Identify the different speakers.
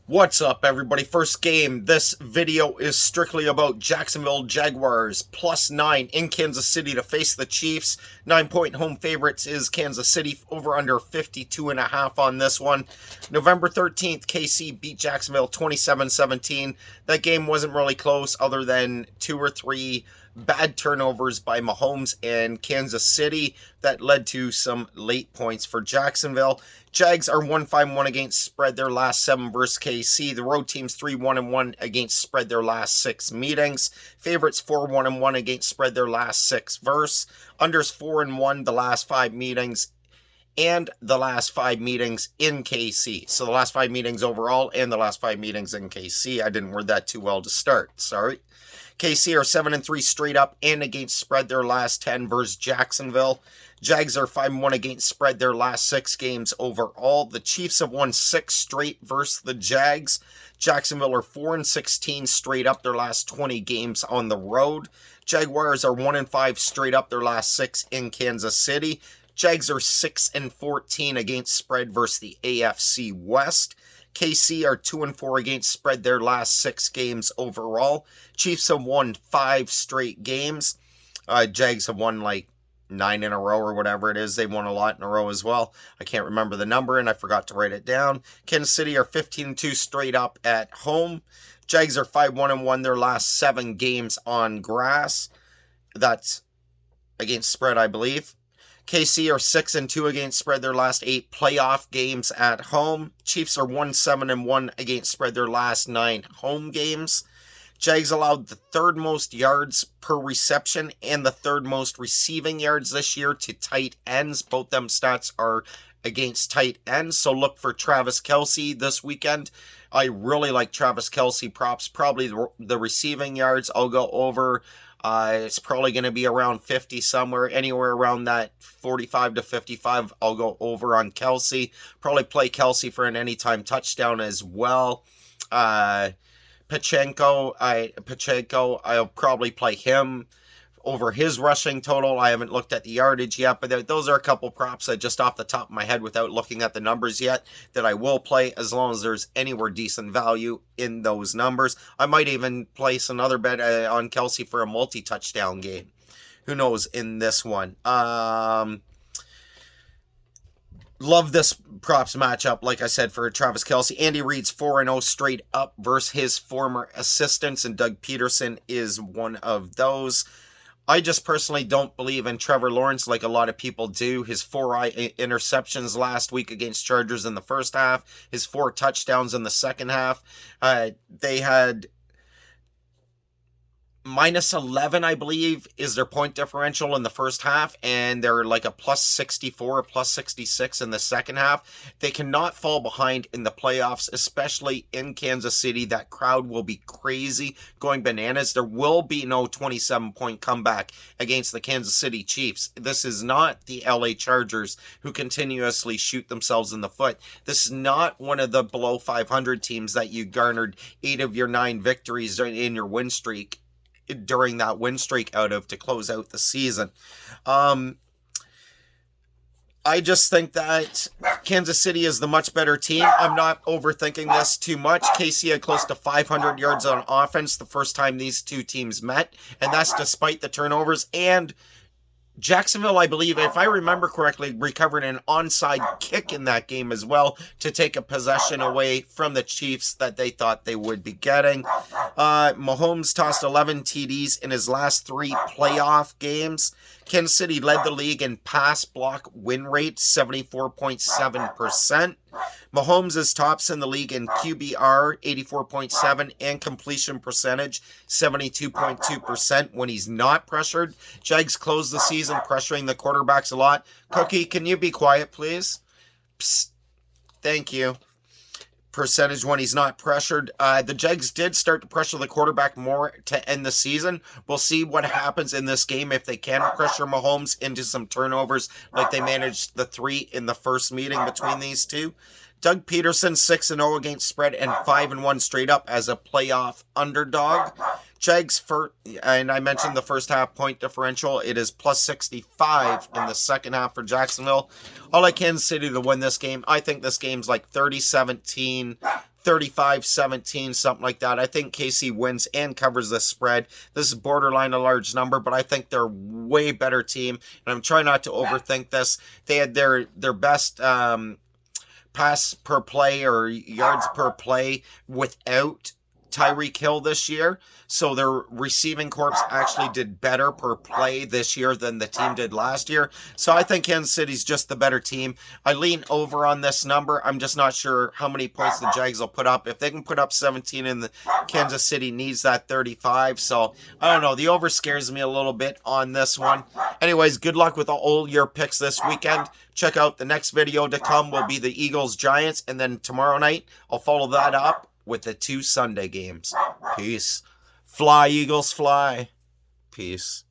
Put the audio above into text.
Speaker 1: What's up, everybody? First game. This video is strictly about Jacksonville Jaguars +9 in Kansas City to face the Chiefs. 9-point home favorites is Kansas City, over under 52.5 on this one. November 13th, KC beat Jacksonville 27-17. That game wasn't really close other than 2 or 3 bad turnovers by Mahomes and Kansas City that led to some late points for Jacksonville. Jags are 1-5-1 against spread their last 7 versus KC. The road team's 3-1-1 against spread their last 6 meetings. Favorites 4-1-1 against spread their last 6 versus. Unders 4-1 the last 5 meetings. And the last 5 meetings in KC. So the last 5 meetings overall and the last 5 meetings in KC. I didn't word that too well to start. Sorry. KC are 7-3 straight up and against spread their last 10 versus Jacksonville. Jags are 5-1 against spread their last 6 games overall. The Chiefs have won 6 straight versus the Jags. Jacksonville are 4-16 straight up their last 20 games on the road. Jaguars are 1-5 straight up their last 6 in Kansas City. Jags are 6-14 against spread versus the AFC West. KC are 2-4 against spread their last 6 games overall. Chiefs have won 5 straight games. Jags have won like 9 in a row or whatever it is. They won a lot in a row as well. I can't remember the number and I forgot to write it down. Kansas City are 15-2 straight up at home. Jags are 5-1-1 their last 7 games on grass. That's against spread, I believe. KC are 6-2 against spread their last 8 playoff games at home. Chiefs are 1-7-1 against spread their last 9 home games. Jags allowed the 3rd most yards per reception and the 3rd most receiving yards this year to tight ends. Both them stats are against tight ends, so look for Travis Kelce this weekend. I really like Travis Kelce props. Probably the receiving yards I'll go over. It's probably going to be around 50 somewhere, anywhere around that 45 to 55. I'll go over on Kelce. Probably play Kelce for an anytime touchdown as well. Pacheco, I'll probably play him over his rushing total. I haven't looked at the yardage yet, but those are a couple props that just off the top of my head without looking at the numbers yet that I will play as long as there's anywhere decent value in those numbers. I might even place another bet on Kelce for a multi-touchdown game. Who knows in this one. Love this props matchup, like I said, for Travis Kelce. Andy Reid's 4-0 straight up versus his former assistants, and Doug Peterson is one of those. I just personally don't believe in Trevor Lawrence like a lot of people do. His 4 interceptions last week against Chargers in the first half, his 4 touchdowns in the second half. They had -11, I believe, is their point differential in the first half, and they're like a +64, +66 in the second half. They cannot fall behind in the playoffs, especially in Kansas City. That crowd will be crazy, going bananas. There will be no 27-point comeback against the Kansas City Chiefs. This is not the LA Chargers, who continuously shoot themselves in the foot. This is not one of the below 500 teams that you garnered 8 of your 9 victories in your win streak during that win streak out of to close out the season. I just think that Kansas City is the much better team. I'm not overthinking this too much. KC had close to 500 yards on offense the first time these two teams met, and that's despite the turnovers. And Jacksonville, I believe, if I remember correctly, recovered an onside kick in that game as well to take a possession away from the Chiefs that they thought they would be getting. Mahomes tossed 11 TDs in his last 3 playoff games. Kansas City led the league in pass block win rate, 74.7%. Mahomes is tops in the league in QBR, 84.7, and completion percentage, 72.2% when he's not pressured. Jags closed the season pressuring the quarterbacks a lot. Cookie, can you be quiet, please? Psst. Thank you. Percentage when he's not pressured. The Jags did start to pressure the quarterback more to end the season. We'll see what happens in this game if they can pressure Mahomes into some turnovers like they managed the 3 in the first meeting between these two. Doug Peterson 6-0 against spread and 5-1 straight up as a playoff underdog. Jags, and I mentioned the first half point differential. It is plus 65 in the second half for Jacksonville. I like Kansas City to win this game. I think this game's like 30-17, 35-17, something like that. I think KC wins and covers the spread. This is borderline a large number, but I think they're way better team, and I'm trying not to overthink this. They had their best pass per play or yards per play without Tyreek Hill this year, so their receiving corps actually did better per play this year than the team did last year. So I think Kansas City's just the better team. I lean over on this number. I'm just not sure how many points the Jags will put up. If they can put up 17, and the Kansas City needs that 35, so I don't know. The over scares me a little bit on this one. Anyways, good luck with all your picks this weekend. Check out the next video to come will be the Eagles-Giants, and then tomorrow night I'll follow that up with the 2 Sunday games. Peace. Fly, Eagles, fly. Peace.